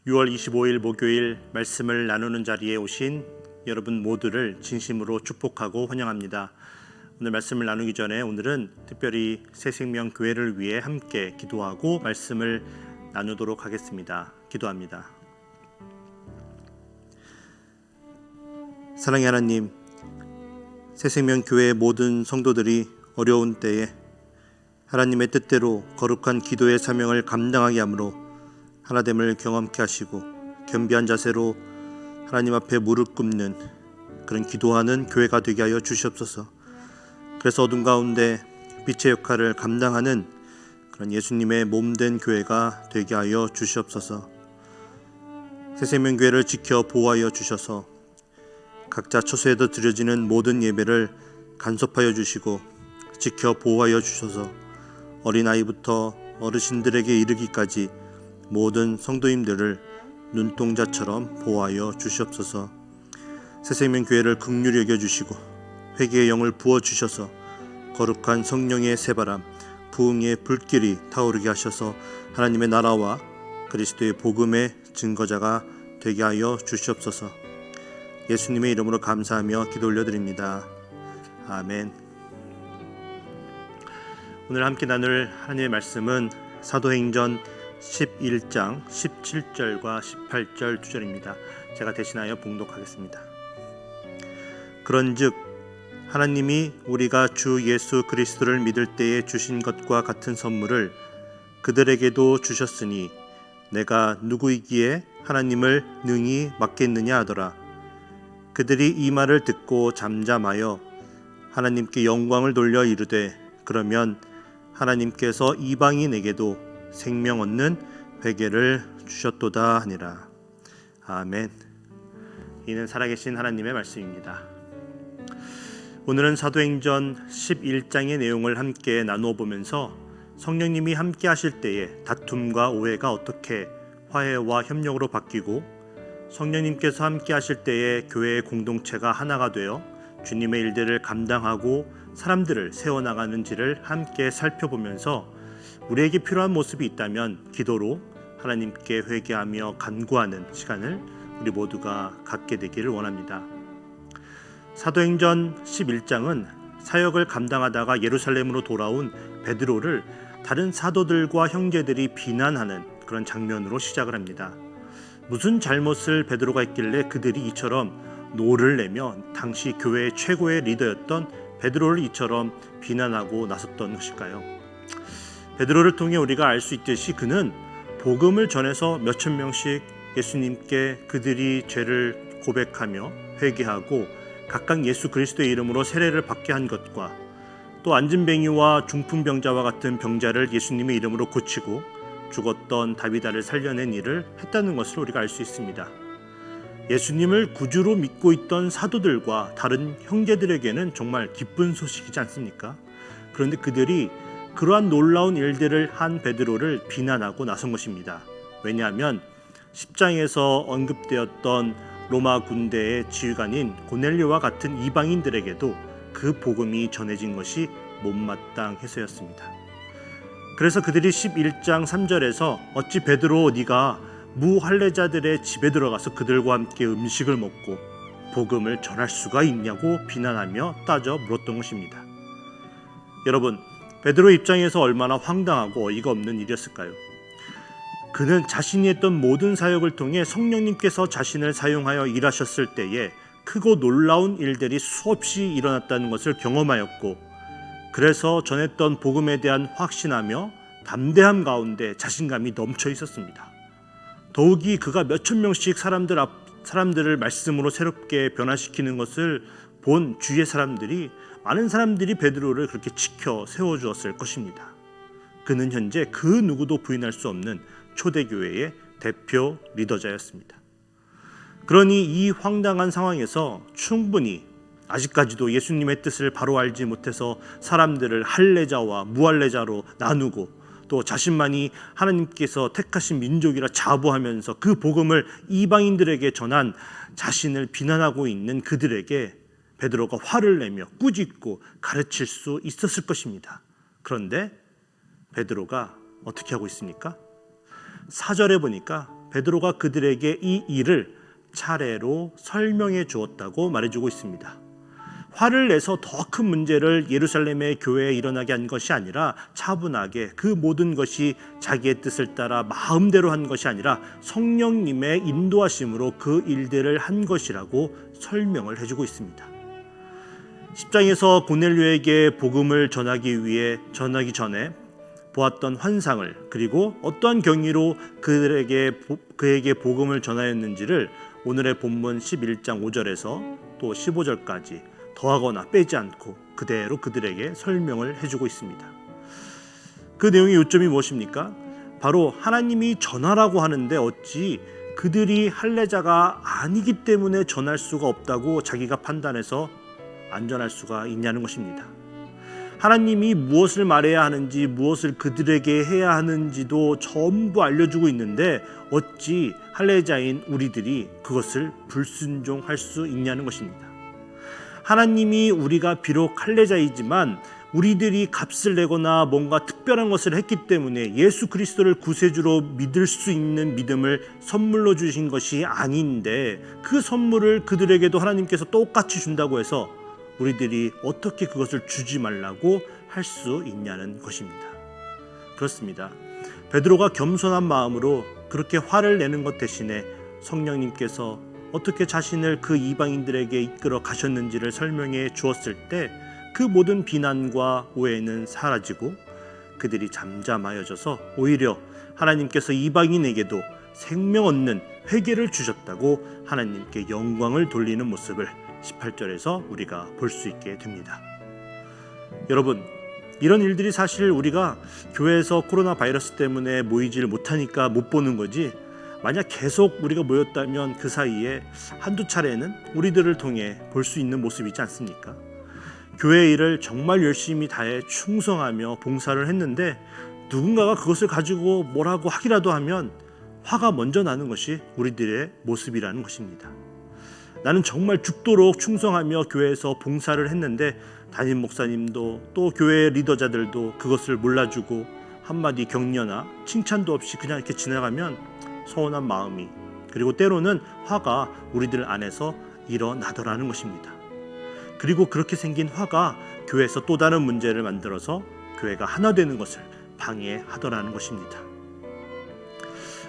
6월 25일 목요일 말씀을 나누는 자리에 오신 여러분 모두를 진심으로 축복하고 환영합니다. 오늘 말씀을 나누기 전에 오늘은 특별히 새생명교회를 위해 함께 기도하고 말씀을 나누도록 하겠습니다. 기도합니다. 사랑의 하나님, 새생명교회의 모든 성도들이 어려운 때에 하나님의 뜻대로 거룩한 기도의 사명을 감당하게 하므로 하나됨을 경험케 하시고 겸비한 자세로 하나님 앞에 무릎 꿇는 그런 기도하는 교회가 되게 하여 주시옵소서. 그래서 어둠 가운데 빛의 역할을 감당하는 그런 예수님의 몸된 교회가 되게 하여 주시옵소서. 새생명교회를 지켜 보호하여 주셔서 각자 처소에도 드려지는 모든 예배를 간섭하여 주시고 지켜 보호하여 주셔서 어린아이부터 어르신들에게 이르기까지 모든 성도님들을 눈동자처럼 보호하여 주시옵소서. 새생명교회를 긍휼히 여겨주시고 회개의 영을 부어주셔서 거룩한 성령의 새바람, 부흥의 불길이 타오르게 하셔서 하나님의 나라와 그리스도의 복음의 증거자가 되게 하여 주시옵소서. 예수님의 이름으로 감사하며 기도 올려드립니다. 아멘. 오늘 함께 나눌 하나님의 말씀은 사도행전 11장 17절과 18절 2절입니다. 제가 대신하여 봉독하겠습니다. 그런즉 하나님이 우리가 주 예수 그리스도를 믿을 때에 주신 것과 같은 선물을 그들에게도 주셨으니 내가 누구이기에 하나님을 능히 막겠느냐 하더라. 그들이 이 말을 듣고 잠잠하여 하나님께 영광을 돌려 이르되 그러면 하나님께서 이방인에게도 생명 얻는 회개를 주셨도다 하니라. 아멘. 이는 살아계신 하나님의 말씀입니다. 오늘은 사도행전 11장의 내용을 함께 나누어 보면서 성령님이 함께 하실 때에 다툼과 오해가 어떻게 화해와 협력으로 바뀌고 성령님께서 함께 하실 때에 교회의 공동체가 하나가 되어 주님의 일들을 감당하고 사람들을 세워나가는지를 함께 살펴보면서 우리에게 필요한 모습이 있다면 기도로 하나님께 회개하며 간구하는 시간을 우리 모두가 갖게 되기를 원합니다. 사도행전 11장은 사역을 감당하다가 예루살렘으로 돌아온 베드로를 다른 사도들과 형제들이 비난하는 그런 장면으로 시작을 합니다. 무슨 잘못을 베드로가 했길래 그들이 이처럼 노를 내며 당시 교회의 최고의 리더였던 베드로를 이처럼 비난하고 나섰던 것일까요? 베드로를 통해 우리가 알 수 있듯이 그는 복음을 전해서 몇천 명씩 예수님께 그들이 죄를 고백하며 회개하고 각각 예수 그리스도의 이름으로 세례를 받게 한 것과 또 안진뱅이와 중풍병자와 같은 병자를 예수님의 이름으로 고치고 죽었던 다비다를 살려낸 일을 했다는 것을 우리가 알 수 있습니다. 예수님을 구주로 믿고 있던 사도들과 다른 형제들에게는 정말 기쁜 소식이지 않습니까? 그런데 그들이 그러한 놀라운 일들을 한 베드로를 비난하고 나선 것입니다. 왜냐하면 10장에서 언급되었던 로마 군대의 지휘관인 고넬료와 같은 이방인들에게도 그 복음이 전해진 것이 못마땅해서였습니다. 그래서 그들이 11장 3절에서 어찌 베드로 네가 무할례자들의 집에 들어가서 그들과 함께 음식을 먹고 복음을 전할 수가 있냐고 비난하며 따져 물었던 것입니다. 여러분, 베드로 입장에서 얼마나 황당하고 어이가 없는 일이었을까요? 그는 자신이 했던 모든 사역을 통해 성령님께서 자신을 사용하여 일하셨을 때에 크고 놀라운 일들이 수없이 일어났다는 것을 경험하였고 그래서 전했던 복음에 대한 확신하며 담대함 가운데 자신감이 넘쳐 있었습니다. 더욱이 그가 몇천 명씩 사람들을 말씀으로 새롭게 변화시키는 것을 본 주위의 사람들이 많은 사람들이 베드로를 그렇게 지켜 세워주었을 것입니다. 그는 현재 그 누구도 부인할 수 없는 초대교회의 대표 리더자였습니다. 그러니 이 황당한 상황에서 충분히 아직까지도 예수님의 뜻을 바로 알지 못해서 사람들을 할례자와 무할례자로 나누고 또 자신만이 하나님께서 택하신 민족이라 자부하면서 그 복음을 이방인들에게 전한 자신을 비난하고 있는 그들에게 베드로가 화를 내며 꾸짖고 가르칠 수 있었을 것입니다. 그런데 베드로가 어떻게 하고 있습니까? 4절에 보니까 베드로가 그들에게 이 일을 차례로 설명해 주었다고 말해주고 있습니다. 화를 내서 더 큰 문제를 예루살렘의 교회에 일어나게 한 것이 아니라 차분하게 그 모든 것이 자기의 뜻을 따라 마음대로 한 것이 아니라 성령님의 인도하심으로 그 일들을 한 것이라고 설명을 해주고 있습니다. 10장에서 고넬료에게 복음을 전하기 전에 보았던 환상을, 그리고 어떠한 경위로 그에게 복음을 전하였는지를 오늘의 본문 11장 5절에서 또 15절까지 더하거나 빼지 않고 그대로 그들에게 설명을 해주고 있습니다. 그 내용의 요점이 무엇입니까? 바로 하나님이 전하라고 하는데 어찌 그들이 할례자가 아니기 때문에 전할 수가 없다고 자기가 판단해서 안 전할 수가 있냐는 것입니다. 하나님이 무엇을 말해야 하는지, 무엇을 그들에게 해야 하는지도 전부 알려주고 있는데 어찌 할례자인 우리들이 그것을 불순종할 수 있냐는 것입니다. 하나님이 우리가 비록 할례자이지만 우리들이 값을 내거나 뭔가 특별한 것을 했기 때문에 예수 그리스도를 구세주로 믿을 수 있는 믿음을 선물로 주신 것이 아닌데, 그 선물을 그들에게도 하나님께서 똑같이 준다고 해서 우리들이 어떻게 그것을 주지 말라고 할 수 있냐는 것입니다. 그렇습니다. 베드로가 겸손한 마음으로 그렇게 화를 내는 것 대신에 성령님께서 어떻게 자신을 그 이방인들에게 이끌어 가셨는지를 설명해 주었을 때 그 모든 비난과 오해는 사라지고 그들이 잠잠하여져서 오히려 하나님께서 이방인에게도 생명 얻는 회개를 주셨다고 하나님께 영광을 돌리는 모습을 18절에서 우리가 볼 수 있게 됩니다. 여러분, 이런 일들이 사실 우리가 교회에서 코로나 바이러스 때문에 모이질 못하니까 못 보는 거지, 만약 계속 우리가 모였다면 그 사이에 한두 차례는 우리들을 통해 볼 수 있는 모습이지 않습니까? 교회 일을 정말 열심히 다해 충성하며 봉사를 했는데 누군가가 그것을 가지고 뭐라고 하기라도 하면 화가 먼저 나는 것이 우리들의 모습이라는 것입니다. 나는 정말 죽도록 충성하며 교회에서 봉사를 했는데 담임 목사님도 또 교회 리더자들도 그것을 몰라주고 한마디 격려나 칭찬도 없이 그냥 이렇게 지나가면 서운한 마음이, 그리고 때로는 화가 우리들 안에서 일어나더라는 것입니다. 그리고 그렇게 생긴 화가 교회에서 또 다른 문제를 만들어서 교회가 하나 되는 것을 방해하더라는 것입니다.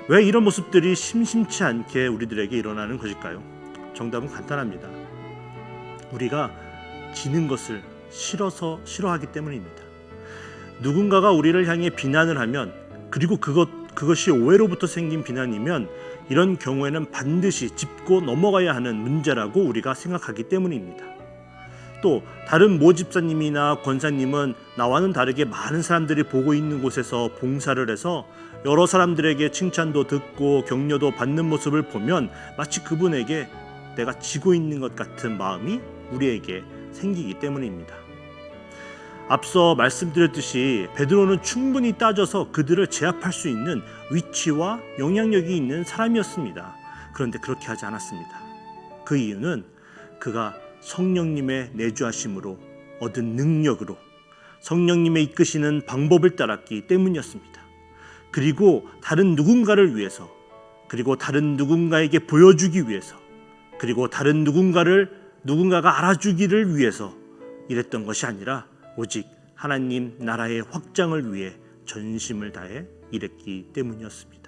왜 이런 모습들이 심심치 않게 우리들에게 일어나는 것일까요? 정답은 간단합니다. 우리가 지는 것을 싫어하기 때문입니다. 누군가가 우리를 향해 비난을 하면, 그리고 그것이 오해로부터 생긴 비난이면 이런 경우에는 반드시 짚고 넘어가야 하는 문제라고 우리가 생각하기 때문입니다. 또 다른 모집사님이나 권사님은 나와는 다르게 많은 사람들이 보고 있는 곳에서 봉사를 해서 여러 사람들에게 칭찬도 듣고 격려도 받는 모습을 보면 마치 그분에게 내가 지고 있는 것 같은 마음이 우리에게 생기기 때문입니다. 앞서 말씀드렸듯이 베드로는 충분히 따져서 그들을 제압할 수 있는 위치와 영향력이 있는 사람이었습니다. 그런데 그렇게 하지 않았습니다. 그 이유는 그가 성령님의 내주하심으로 얻은 능력으로 성령님의 이끄시는 방법을 따랐기 때문이었습니다. 그리고 다른 누군가를 위해서, 그리고 다른 누군가에게 보여주기 위해서, 그리고 다른 누군가가 알아주기를 위해서 이랬던 것이 아니라 오직 하나님 나라의 확장을 위해 전심을 다해 일했기 때문이었습니다.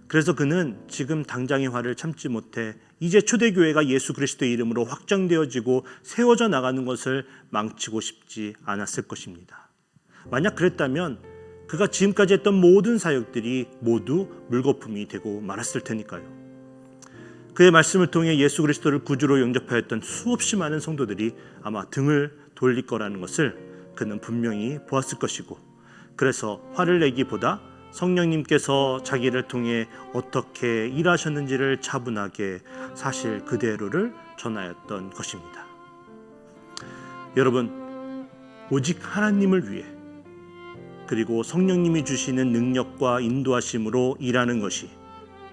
그래서 그는 지금 당장의 화를 참지 못해 이제 초대교회가 예수 그리스도의 이름으로 확장되어지고 세워져 나가는 것을 망치고 싶지 않았을 것입니다. 만약 그랬다면 그가 지금까지 했던 모든 사역들이 모두 물거품이 되고 말았을 테니까요. 그의 말씀을 통해 예수 그리스도를 구주로 영접하였던 수없이 많은 성도들이 아마 등을 돌릴 거라는 것을 그는 분명히 보았을 것이고, 그래서 화를 내기보다 성령님께서 자기를 통해 어떻게 일하셨는지를 차분하게 사실 그대로를 전하였던 것입니다. 여러분, 오직 하나님을 위해, 그리고 성령님이 주시는 능력과 인도하심으로 일하는 것이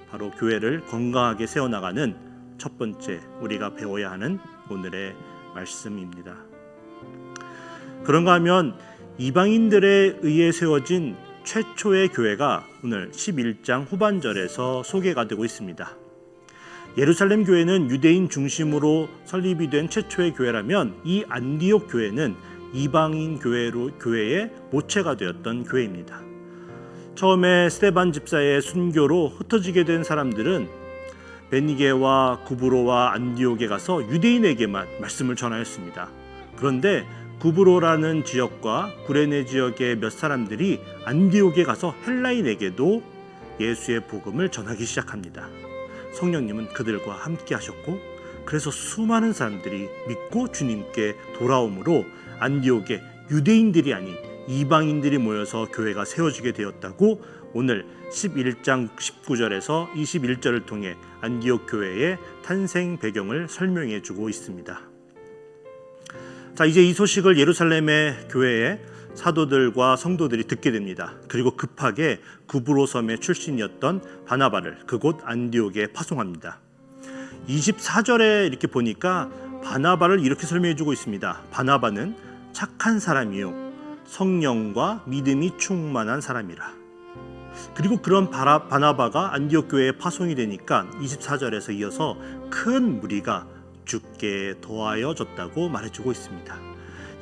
바로 교회를 건강하게 세워나가는 첫 번째 우리가 배워야 하는 오늘의 말씀입니다. 그런가 하면 이방인들에 의해 세워진 최초의 교회가 오늘 11장 후반절에서 소개가 되고 있습니다. 예루살렘 교회는 유대인 중심으로 설립이 된 최초의 교회라면 이 안디옥 교회는 이방인 교회의 모체가 되었던 교회입니다. 처음에 스데반 집사의 순교로 흩어지게 된 사람들은 베니게와 구브로와 안디옥에 가서 유대인에게만 말씀을 전하였습니다. 그런데 구브로라는 지역과 구레네 지역의 몇 사람들이 안디옥에 가서 헬라인에게도 예수의 복음을 전하기 시작합니다. 성령님은 그들과 함께 하셨고 그래서 수많은 사람들이 믿고 주님께 돌아오므로 안디옥에 유대인들이 아닌 이방인들이 모여서 교회가 세워지게 되었다고 오늘 11장 19절에서 21절을 통해 안디옥 교회의 탄생 배경을 설명해 주고 있습니다. 자, 이제 이 소식을 예루살렘의 교회의 사도들과 성도들이 듣게 됩니다. 그리고 급하게 구브로 섬의 출신이었던 바나바를 그곳 안디옥에 파송합니다. 24절에 이렇게 보니까 바나바를 이렇게 설명해 주고 있습니다. 바나바는 착한 사람이요 성령과 믿음이 충만한 사람이라. 그리고 그런 바나바가 안디옥 교회에 파송이 되니까 24절에서 이어서 큰 무리가 주께 더하여졌다고 말해주고 있습니다.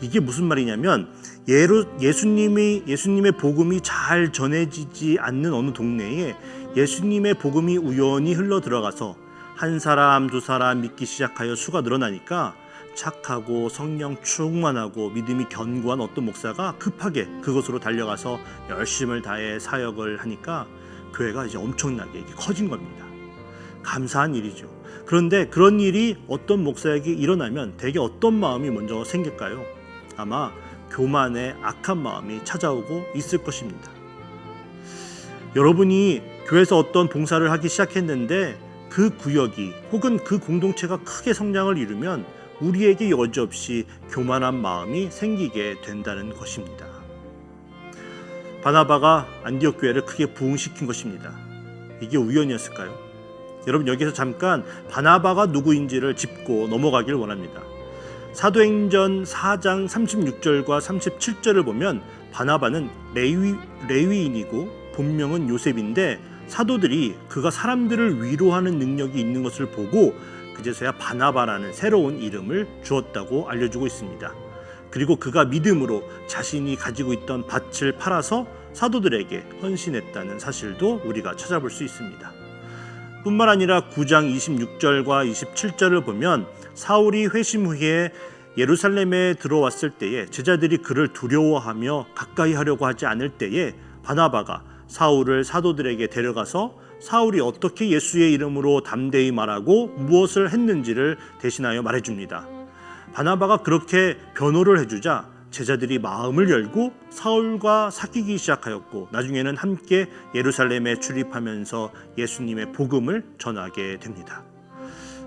이게 무슨 말이냐면 예수님의 복음이 잘 전해지지 않는 어느 동네에 예수님의 복음이 우연히 흘러 들어가서 한 사람 두 사람 믿기 시작하여 수가 늘어나니까 착하고 성령 충만하고 믿음이 견고한 어떤 목사가 급하게 그곳으로 달려가서 열심을 다해 사역을 하니까 교회가 이제 엄청나게 이게 커진 겁니다. 감사한 일이죠. 그런데 그런 일이 어떤 목사에게 일어나면 대개 어떤 마음이 먼저 생길까요? 아마 교만의 악한 마음이 찾아오고 있을 것입니다. 여러분이 교회에서 어떤 봉사를 하기 시작했는데 그 구역이 혹은 그 공동체가 크게 성장을 이루면 우리에게 여지없이 교만한 마음이 생기게 된다는 것입니다. 바나바가 안디옥 교회를 크게 부흥시킨 것입니다. 이게 우연이었을까요? 여러분 여기서 잠깐 바나바가 누구인지를 짚고 넘어가길 원합니다. 사도행전 4장 36절과 37절을 보면 바나바는 레위인이고 본명은 요셉인데 사도들이 그가 사람들을 위로하는 능력이 있는 것을 보고 그제서야 바나바라는 새로운 이름을 주었다고 알려주고 있습니다. 그리고 그가 믿음으로 자신이 가지고 있던 밭을 팔아서 사도들에게 헌신했다는 사실도 우리가 찾아볼 수 있습니다. 뿐만 아니라 9장 26절과 27절을 보면 사울이 회심 후에 예루살렘에 들어왔을 때에 제자들이 그를 두려워하며 가까이 하려고 하지 않을 때에 바나바가 사울을 사도들에게 데려가서 사울이 어떻게 예수의 이름으로 담대히 말하고 무엇을 했는지를 대신하여 말해줍니다. 바나바가 그렇게 변호를 해주자 제자들이 마음을 열고 사울과 사귀기 시작하였고 나중에는 함께 예루살렘에 출입하면서 예수님의 복음을 전하게 됩니다.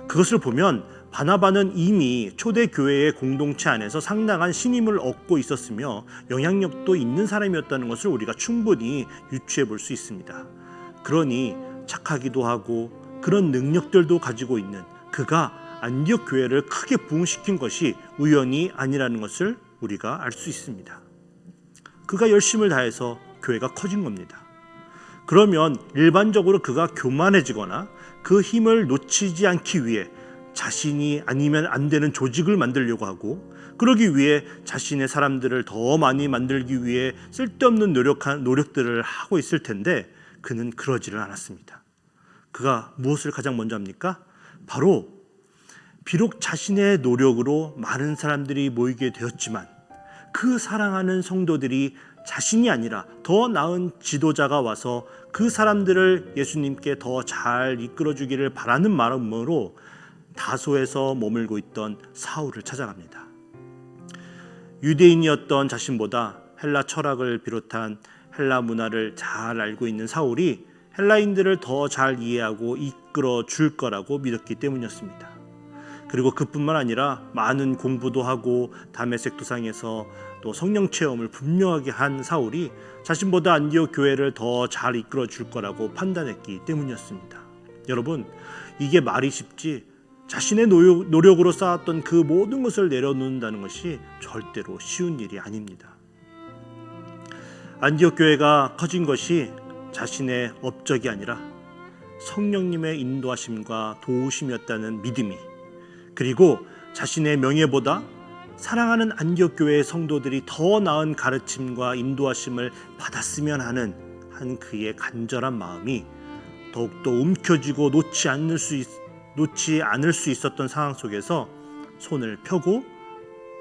그것을 보면 바나바는 이미 초대교회의 공동체 안에서 상당한 신임을 얻고 있었으며 영향력도 있는 사람이었다는 것을 우리가 충분히 유추해 볼 수 있습니다. 그러니 착하기도 하고 그런 능력들도 가지고 있는 그가 안디옥 교회를 크게 부흥시킨 것이 우연이 아니라는 것을 우리가 알 수 있습니다. 그가 열심을 다해서 교회가 커진 겁니다. 그러면 일반적으로 그가 교만해지거나 그 힘을 놓치지 않기 위해 자신이 아니면 안 되는 조직을 만들려고 하고 그러기 위해 자신의 사람들을 더 많이 만들기 위해 쓸데없는 노력들을 하고 있을 텐데 그는 그러지를 않았습니다. 그가 무엇을 가장 먼저 합니까? 바로 비록 자신의 노력으로 많은 사람들이 모이게 되었지만 그 사랑하는 성도들이 자신이 아니라 더 나은 지도자가 와서 그 사람들을 예수님께 더 잘 이끌어주기를 바라는 마음으로 다소에서 머물고 있던 사울을 찾아갑니다. 유대인이었던 자신보다 헬라 철학을 비롯한 헬라 문화를 잘 알고 있는 사울이 헬라인들을 더 잘 이해하고 이끌어 줄 거라고 믿었기 때문이었습니다. 그리고 그뿐만 아니라 많은 공부도 하고 다메섹 도상에서 또 성령 체험을 분명하게 한 사울이 자신보다 안디옥 교회를 더 잘 이끌어 줄 거라고 판단했기 때문이었습니다. 여러분, 이게 말이 쉽지 자신의 노력으로 쌓았던 그 모든 것을 내려놓는다는 것이 절대로 쉬운 일이 아닙니다. 안디옥 교회가 커진 것이 자신의 업적이 아니라 성령님의 인도하심과 도우심이었다는 믿음이, 그리고 자신의 명예보다 사랑하는 안디옥 교회의 성도들이 더 나은 가르침과 인도하심을 받았으면 하는 한 그의 간절한 마음이 더욱더 움켜쥐고 놓지 않을 수 있었던 상황 속에서 손을 펴고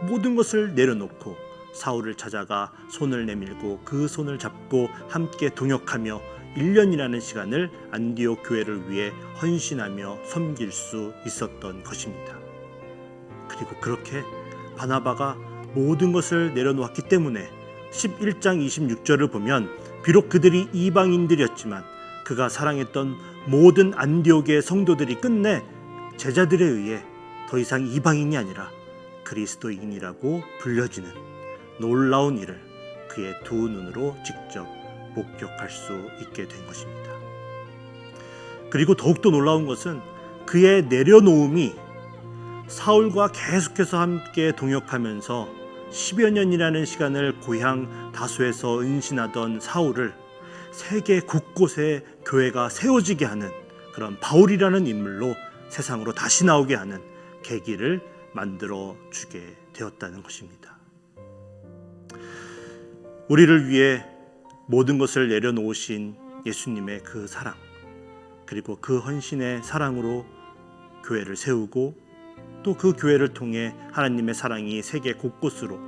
모든 것을 내려놓고 사울을 찾아가 손을 내밀고 그 손을 잡고 함께 동역하며 1년이라는 시간을 안디옥 교회를 위해 헌신하며 섬길 수 있었던 것입니다. 그리고 그렇게 바나바가 모든 것을 내려놓았기 때문에 11장 26절을 보면 비록 그들이 이방인들이었지만 그가 사랑했던 모든 안디옥의 성도들이 끝내 제자들에 의해 더 이상 이방인이 아니라 그리스도인이라고 불려지는 놀라운 일을 그의 두 눈으로 직접 목격할 수 있게 된 것입니다. 그리고 더욱더 놀라운 것은 그의 내려놓음이 사울과 계속해서 함께 동역하면서 10여 년이라는 시간을 고향 다소에서 은신하던 사울을 세계 곳곳에 교회가 세워지게 하는 그런 바울이라는 인물로 세상으로 다시 나오게 하는 계기를 만들어 주게 되었다는 것입니다. 우리를 위해 모든 것을 내려놓으신 예수님의 그 사랑, 그리고 그 헌신의 사랑으로 교회를 세우고 또 그 교회를 통해 하나님의 사랑이 세계 곳곳으로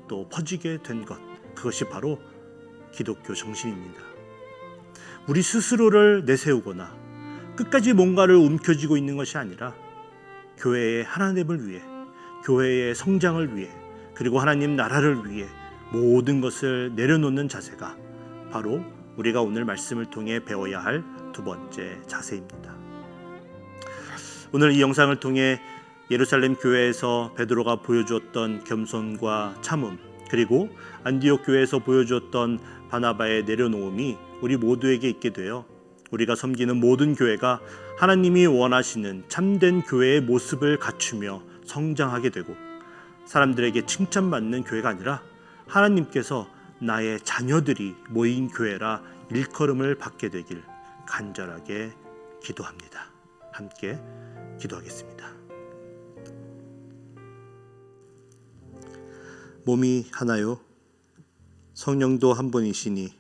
또 퍼지게 된 것, 그것이 바로 기독교 정신입니다. 우리 스스로를 내세우거나 끝까지 뭔가를 움켜쥐고 있는 것이 아니라 교회의 하나님을 위해, 교회의 성장을 위해, 그리고 하나님 나라를 위해 모든 것을 내려놓는 자세가 바로 우리가 오늘 말씀을 통해 배워야 할 두 번째 자세입니다. 오늘 이 영상을 통해 예루살렘 교회에서 베드로가 보여주었던 겸손과 참음, 그리고 안디옥 교회에서 보여주었던 바나바의 내려놓음이 우리 모두에게 있게 되어 우리가 섬기는 모든 교회가 하나님이 원하시는 참된 교회의 모습을 갖추며 성장하게 되고 사람들에게 칭찬받는 교회가 아니라 하나님께서 나의 자녀들이 모인 교회라 일컬음을 받게 되길 간절하게 기도합니다. 함께 기도하겠습니다. 몸이 하나요? 성령도 한 분이시니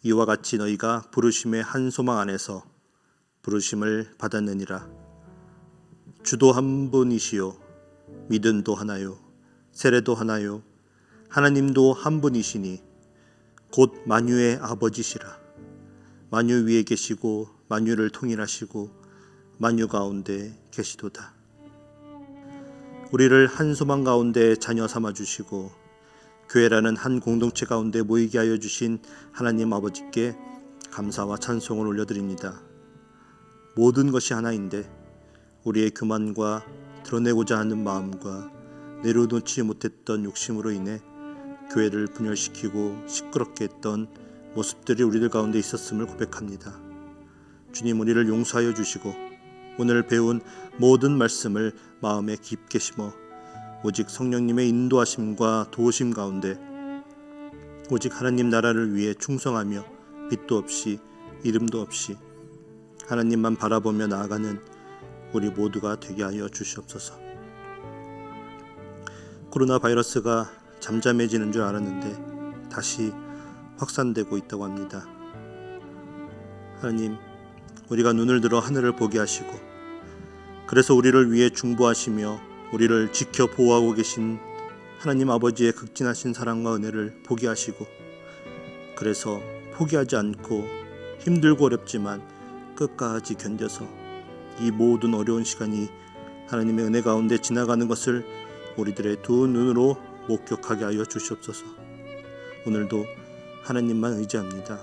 이와 같이 너희가 부르심의 한 소망 안에서 부르심을 받았느니라. 주도 한 분이시요 믿음도 하나요? 세례도 하나요? 하나님도 한 분이시니 곧 만유의 아버지시라. 만유 위에 계시고 만유를 통일하시고 만유 가운데 계시도다. 우리를 한 소망 가운데 자녀 삼아 주시고 교회라는 한 공동체 가운데 모이게 하여 주신 하나님 아버지께 감사와 찬송을 올려드립니다. 모든 것이 하나인데 우리의 교만과 드러내고자 하는 마음과 내려놓지 못했던 욕심으로 인해 교회를 분열시키고 시끄럽게 했던 모습들이 우리들 가운데 있었음을 고백합니다. 주님, 우리를 용서하여 주시고 오늘 배운 모든 말씀을 마음에 깊게 심어 오직 성령님의 인도하심과 도우심 가운데 오직 하나님 나라를 위해 충성하며 빛도 없이 이름도 없이 하나님만 바라보며 나아가는 우리 모두가 되게 하여 주시옵소서. 코로나 바이러스가 잠잠해지는 줄 알았는데 다시 확산되고 있다고 합니다. 하나님, 우리가 눈을 들어 하늘을 보게 하시고 그래서 우리를 위해 중보하시며 우리를 지켜 보호하고 계신 하나님 아버지의 극진하신 사랑과 은혜를 보게 하시고 그래서 포기하지 않고 힘들고 어렵지만 끝까지 견뎌서 이 모든 어려운 시간이 하나님의 은혜 가운데 지나가는 것을 우리들의 두 눈으로 목격하게 하여 주시옵소서. 오늘도 하나님만 의지합니다.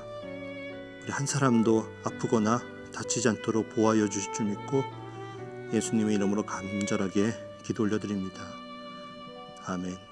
우리 한 사람도 아프거나 다치지 않도록 보호하여 주실 줄 믿고 예수님의 이름으로 간절하게 기도 올려드립니다. 아멘.